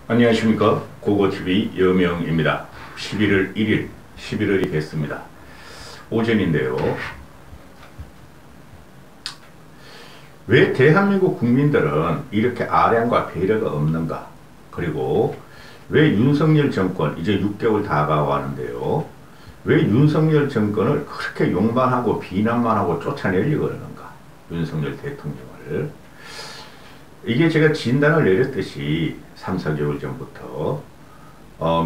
안녕하십니까. 고고TV 여명입니다. 11월 1일 11월이 됐습니다. 오전인데요. 왜 대한민국 국민들은 이렇게 아량과 배려가 없는가? 그리고 왜 윤석열 정권 이제 6개월 다가가는데요. 왜 윤석열 정권을 그렇게 욕만 하고 비난만 하고 쫓아내려고 그러는가? 윤석열 대통령을. 이게 제가 진단을 내렸듯이 3, 4개월 전부터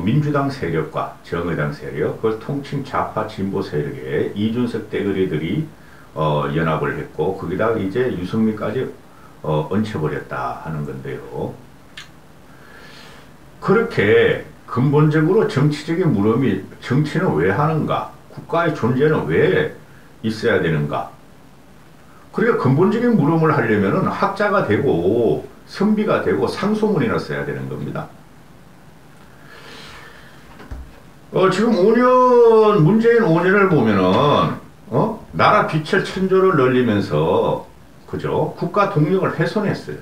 민주당 세력과 정의당 세력, 그걸 통칭 좌파 진보 세력의 이준석 떼거리들이 연합을 했고 거기다가 이제 유승민까지 얹혀버렸다 하는 건데요. 그렇게 근본적으로 정치적인 물음이 정치는 왜 하는가? 국가의 존재는 왜 있어야 되는가? 그러니까 근본적인 물음을 하려면 학자가 되고 선비가 되고 상소문이나 써야 되는 겁니다. 지금 5년, 문재인 5년을 보면은, 나라 빛을 천조를 늘리면서, 그죠? 국가 동력을 훼손했어요.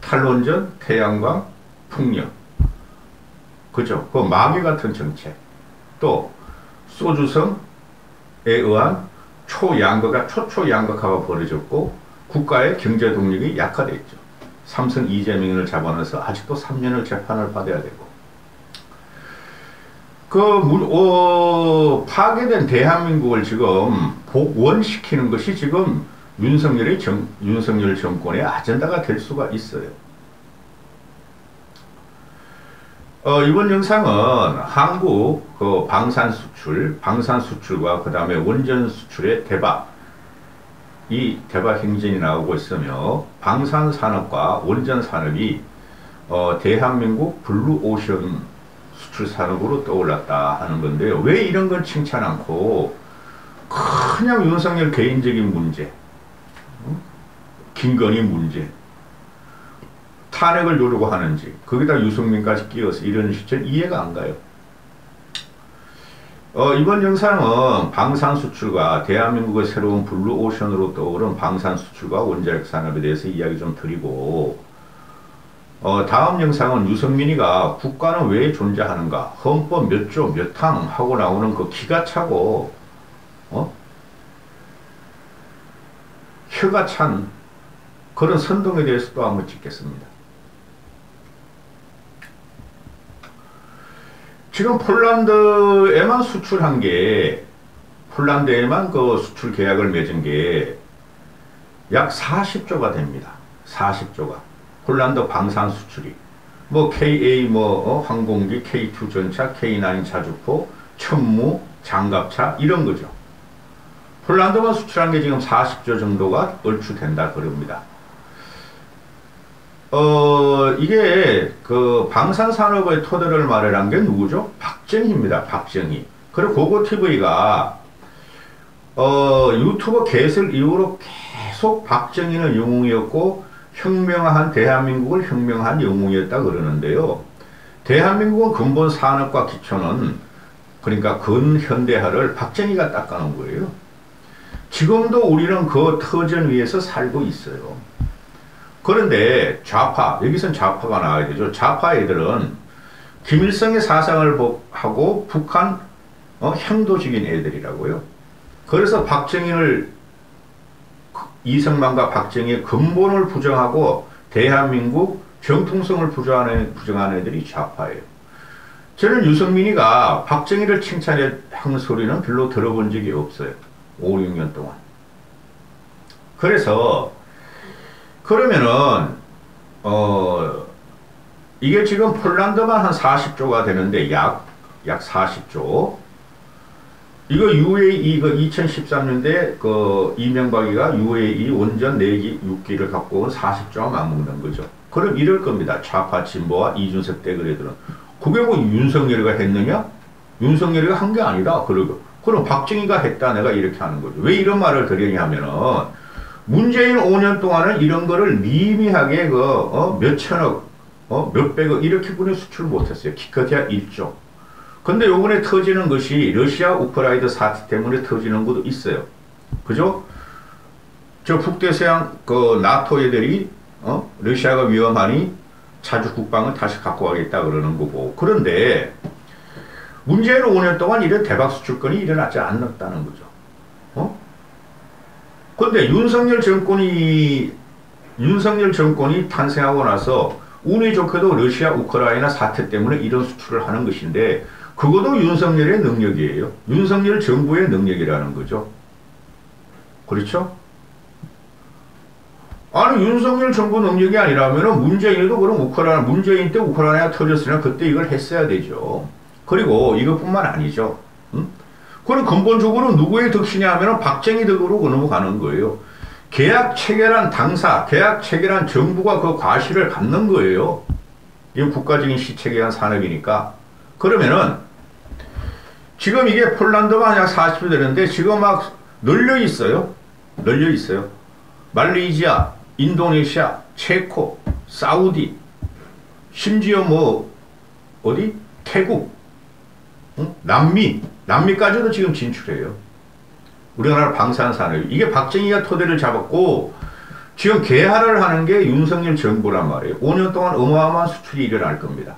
탈원전, 태양광, 풍력. 그죠? 그 마귀 같은 정책. 또, 소주성에 의한 초초양극화가 벌어졌고, 국가의 경제 동력이 약화됐죠. 삼성 이재명을 잡아내서 아직도 3년을 재판을 받아야 되고, 파괴된 대한민국을 지금 복원시키는 것이 지금 윤석열 정권의 아젠다가 될 수가 있어요. 이번 영상은 한국 방산 수출과 그 다음에 원전 수출의 이 대박 행진이 나오고 있으며, 방산 산업과 원전 산업이 대한민국 블루오션 수출 산업으로 떠올랐다 하는 건데요. 왜 이런 건 칭찬 않고 그냥 윤석열 개인적인 문제, 김건희 문제, 탄핵을 요구하고 하는지, 거기다 유승민까지 끼워서 이런 시점 이해가 안 가요. 이번 영상은 방산 수출과 대한민국의 새로운 블루오션으로 떠오른 방산 수출과 원자력 산업에 대해서 이야기 좀 드리고, 다음 영상은 유승민이가 국가는 왜 존재하는가, 헌법 몇 조 몇 항 하고 나오는 그 기가 차고 혀가 찬 그런 선동에 대해서 또 한번 짚겠습니다. 지금 폴란드에만 수출한 게, 폴란드에만 그 수출 계약을 맺은 게 약 40조가 됩니다. 40조가. 폴란드 방산 수출이. KA 항공기, K2 전차, K9 자주포, 천무, 장갑차, 이런 거죠. 폴란드만 수출한 게 지금 40조 정도가 얼추 된다 그럽니다. 이게 그 방산산업의 토대를 마련한 게 누구죠? 박정희입니다. 박정희. 그리고 고고TV가 유튜버 개설 이후로 계속 박정희는 영웅이었고 혁명한 대한민국을 혁명한 영웅이었다 그러는데요. 대한민국은 근본 산업과 기초는, 그러니까 근현대화를 박정희가 닦아놓은 거예요. 지금도 우리는 그 터전 위에서 살고 있어요. 그런데 좌파, 여기선 좌파가 나와야 되죠. 좌파 애들은 김일성의 사상을 하고 북한 향도적인 애들이라고요. 그래서 이승만과 박정희의 근본을 부정하고 대한민국 정통성을 부정하는 애들이 좌파예요. 저는 유승민이가 박정희를 칭찬하는 소리는 별로 들어본 적이 없어요. 5, 6년 동안. 그래서 그러면은 이게 지금 폴란드만 한 40조가 되는데 약 40조. 이거 UAE 2013년대 이명박이가 UAE 원전 4기 6기를 갖고 온 40조가 맞먹는 거죠. 그럼 이럴 겁니다. 좌파 진보와 이준석 떼거리들은. 그게 윤석열이가 했느냐? 윤석열이가 한 게 아니다. 그럼 박정희가 했다. 내가 이렇게 하는 거죠. 왜 이런 말을 드리냐 하면은, 문재인 5년 동안은 이런 거를 미미하게 몇천억, 몇백억 이렇게 분의 수출 못했어요. 기껏해야 1조. 근데 요번에 터지는 것이 러시아 우크라이나 사태 때문에 터지는 것도 있어요. 그죠? 저 북대서양 나토 애들이 러시아가 위험하니 자주 국방을 다시 갖고 가겠다 그러는 거고. 그런데 문재인 5년 동안 이런 대박 수출권이 일어나지 않았다는 거죠. 그런데 윤석열 정권이 탄생하고 나서 운이 좋게도 러시아 우크라이나 사태 때문에 이런 수출을 하는 것인데 그것도 윤석열의 능력이에요. 윤석열 정부의 능력이라는 거죠. 그렇죠? 아니 윤석열 정부 능력이 아니라면 문재인도 그럼 문재인 때 우크라이나 터졌으면 그때 이걸 했어야 되죠. 그리고 이것뿐만 아니죠. 그럼 근본적으로 누구의 덕이냐 하면 박정희 덕으로 넘어가는 거예요. 계약 체결한 당사, 계약 체결한 정부가 그 과실을 갖는 거예요. 이건 국가적인 시체계한 산업이니까. 그러면은 지금 이게 폴란드가 약 40도 되는데 지금 막 널려 있어요. 말레이시아, 인도네시아, 체코, 사우디, 심지어 뭐 어디? 태국, 남미까지도 지금 진출해요. 우리나라 방산산업. 이게 박정희가 토대를 잡았고 지금 개화를 하는 게 윤석열 정부란 말이에요. 5년 동안 어마어마한 수출이 일어날 겁니다.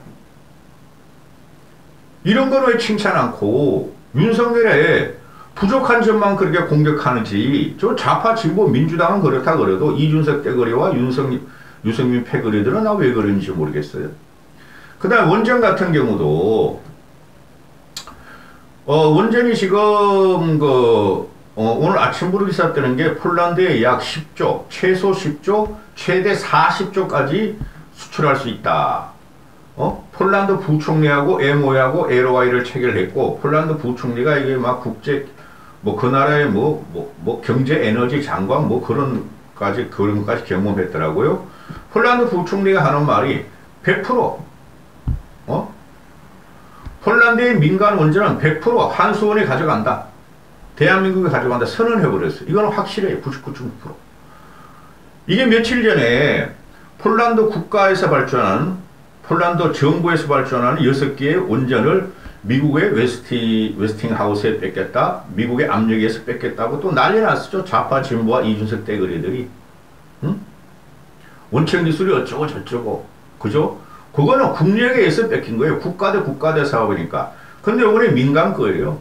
이런 거는 왜 칭찬 않고 윤석열의 부족한 점만 그렇게 공격하는지. 저 좌파 진보 민주당은 그렇다 그래도 이준석 떼거리와 유승민 패거리들은 나 왜 그런지 모르겠어요. 그 다음 원전 같은 경우도 원전이 지금 오늘 아침부로 기사 뜨는 게 폴란드에 약 10조, 최소 10조, 최대 40조까지 수출할 수 있다. 폴란드 부총리하고 MOU하고 LOI를 체결했고, 폴란드 부총리가 이게 막 그 나라의 경제 에너지 장관 그런 것까지 경험했더라고요. 폴란드 부총리가 하는 말이 100%, 폴란드의 민간 원전은 100% 한수원이 가져간다. 대한민국이 가져간다. 선언해버렸어요. 이건 확실해요. 99.9%. 이게 며칠 전에 폴란드 국가에서 발전한, 폴란드 정부에서 발전하는 6개의 원전을 미국의 웨스팅하우스에 뺏겼다. 미국의 압력에서 뺏겼다고 또 난리 났었죠. 좌파 진보와 이준석 떼거리들이. 원천 기술이 어쩌고 저쩌고. 그죠? 그거는 국력에 의해서 뺏긴 거예요. 국가 대 국가 대 사업이니까. 근데 이번에 민간 거예요.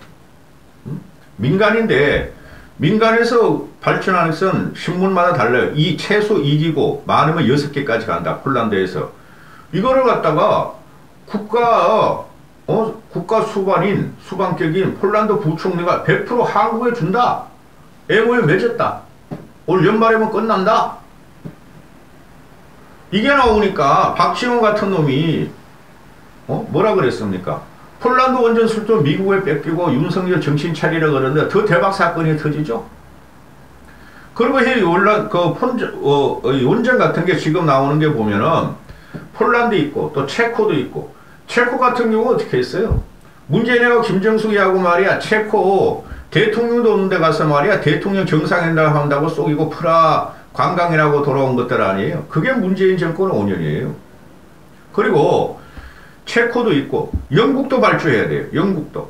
민간인데 민간에서 발전하는 것은 신문마다 달라요. 최소 2기고 많으면 6개까지 간다. 폴란드에서. 이거를 갖다가 국가 수반격인 폴란드 부총리가 100% 한국에 준다. MOU 맺었다. 올 연말이면 끝난다. 이게 나오니까 박지원 같은 놈이 뭐라 그랬습니까? 폴란드 원전 술도 미국에 뺏기고 윤석열 정신 차리라 그러는데 더 대박 사건이 터지죠. 그리고 원전 같은 게 지금 나오는 게 보면은 폴란드 있고 또 체코도 있고. 체코 같은 경우 어떻게 했어요? 문재인하고 김정숙이하고 말이야 체코 대통령도 없는 데 가서 말이야 대통령 정상회담 한다고 속이고 프라 관광이라고 돌아온 것들 아니에요. 그게 문재인 정권 5년이에요. 그리고 체코도 있고 영국도 발주해야 돼요. 영국도.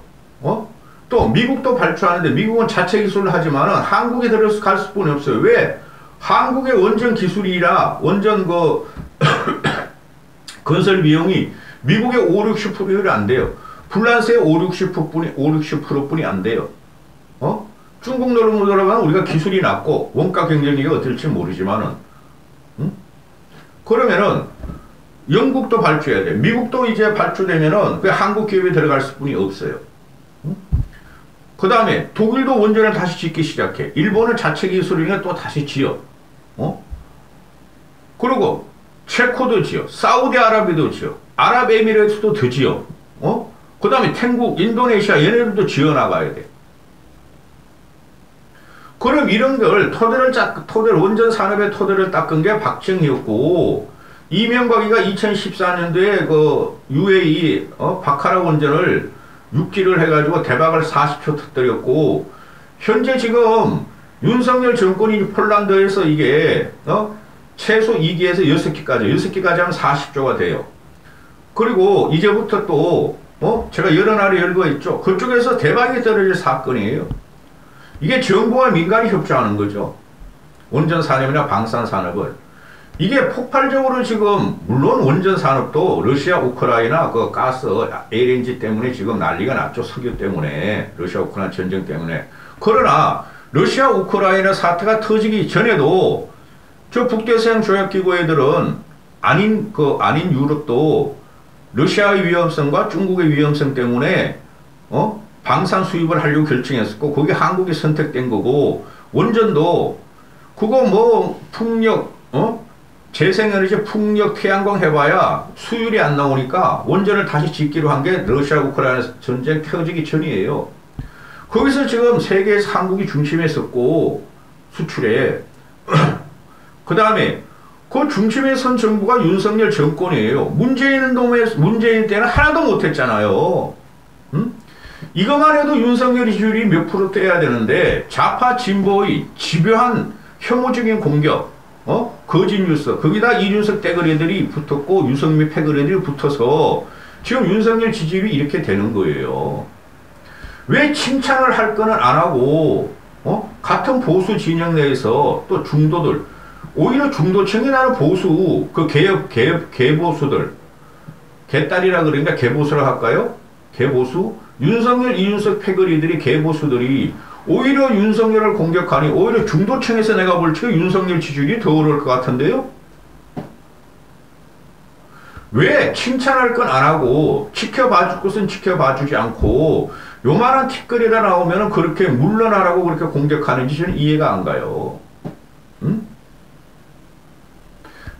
또 미국도 발주하는데 미국은 자체 기술을 하지만은 한국에 들어갈 수뿐이 없어요. 왜? 한국의 원전 기술이라 원전 건설 비용이 미국의 50-60%는 안 돼요. 불란스의 50-60%뿐이 안 돼요. 중국 노름으로 들어가면 우리가 기술이 낮고 원가 경쟁력이 어떨지 모르지만은, 그러면은 영국도 발주해야 돼. 미국도 이제 발주되면은 그 한국 기업에 들어갈 수뿐이 없어요. 그 다음에 독일도 원전을 다시 짓기 시작해. 일본은 자체 기술이니까 또 다시 지어. 그리고 체코도 지어. 사우디아라비아도 지어. 아랍에미레이트도 더 지어. 그 다음에 태국, 인도네시아 얘네들도 지어 나가야 돼. 그럼 이런 걸 원전 산업의 토대를 닦은 게 박정희였고, 이명박이가 2014년도에 그 UAE 바카라 원전을 6기를 해가지고 대박을 40초 터뜨렸고, 현재 지금 윤석열 정권이 폴란드에서 이게 최소 2기에서 6기까지 하면 40조가 돼요. 그리고 이제부터 또 제가 여러 나라 열거 있죠. 그쪽에서 대박이 떨어질 사건이에요. 이게 정부와 민간이 협조하는 거죠. 원전 산업이나 방산 산업을. 이게 폭발적으로 지금 물론 원전 산업도 러시아 우크라이나 그 가스 LNG 때문에 지금 난리가 났죠. 석유 때문에 러시아 우크라이나 전쟁 때문에. 그러나 러시아 우크라이나 사태가 터지기 전에도 저 북대서양 조약기구 애들은 아닌 유럽도 러시아의 위험성과 중국의 위험성 때문에 방산 수입을 하려고 결정했었고 거기 한국이 선택된 거고 원전도 그거 뭐 풍력 재생에너지 풍력 태양광 해봐야 수율이 안 나오니까 원전을 다시 짓기로 한 게 러시아 우크라이나 전쟁 터지기 전이에요. 거기서 지금 세계에서 한국이 중심에 섰고 수출에 그 다음에 그 중심에 선 정부가 윤석열 정권이에요. 문재인 때는 하나도 못했잖아요. 응? 이것만 해도 윤석열 지지율이 몇 프로 떼야 되는데 좌파 진보의 집요한 혐오적인 공격, 거짓 뉴스, 거기다 이준석 떼거리들이 붙었고 유승민 패거리들이 붙어서 지금 윤석열 지지율이 이렇게 되는 거예요. 왜 칭찬을 할 거는 안 하고 같은 보수 진영 내에서 또 중도들 오히려 중도층이 나는 보수 그 개보수들 개딸이라 그러니까 개보수라 할까요? 개보수 윤석열 이준석 패거리들이 개보수들이 오히려 윤석열을 공격하니 오히려 중도층에서 내가 볼 때 윤석열 지지율이 더 오를 것 같은데요? 왜 칭찬할 건 안 하고 지켜봐 줄 것은 지켜봐 주지 않고 요만한 틱거리가 나오면 그렇게 물러나라고 그렇게 공격하는지 저는 이해가 안 가요. 응?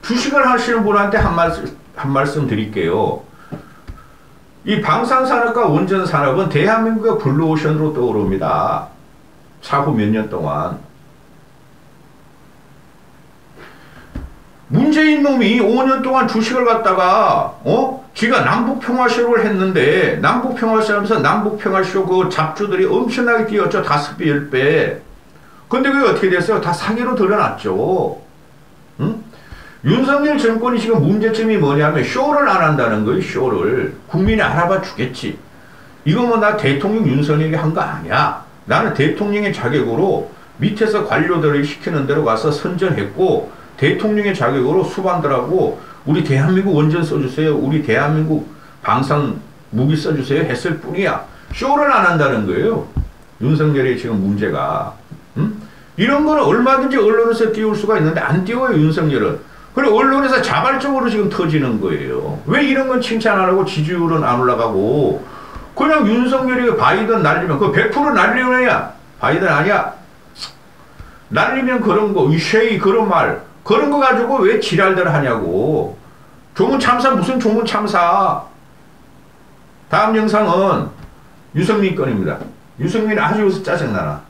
주식을 하시는 분한테 한 말씀 드릴게요. 이 방산산업과 원전산업은 대한민국의 블루오션으로 떠오릅니다. 차후 몇 년 동안. 문재인 놈이 5년 동안 주식을 갖다가 지가 남북평화쇼를 했는데 남북평화쇼 하면서 남북평화쇼 그 잡주들이 엄청나게 뛰었죠. 5배 10배. 근데 그게 어떻게 됐어요? 다 사기로 드러났죠. 응? 윤석열 정권이 지금 문제점이 뭐냐면 쇼를 안 한다는 거예요. 쇼를. 국민이 알아봐 주겠지. 이거 뭐 나 대통령 윤석열이 한 거 아니야. 나는 대통령의 자격으로 밑에서 관료들을 시키는 대로 가서 선전했고 대통령의 자격으로 수반들하고 우리 대한민국 원전 써주세요. 우리 대한민국 방산 무기 써주세요. 했을 뿐이야. 쇼를 안 한다는 거예요. 윤석열의 지금 문제가. 응? 이런 거는 얼마든지 언론에서 띄울 수가 있는데 안 띄워요. 윤석열은. 그리고 언론에서 자발적으로 지금 터지는 거예요. 왜 이런 건 칭찬 안 하고 지지율은 안 올라가고 그냥 윤석열이 바이든 날리면 그 100% 날리는 애야. 바이든 아니야. 날리면 그런 거, 쉐이 그런 말 그런 거 가지고 왜 지랄들 하냐고. 조문 참사 무슨 조문 참사. 다음 영상은 유승민 건입니다. 유승민 아주 짜증나나.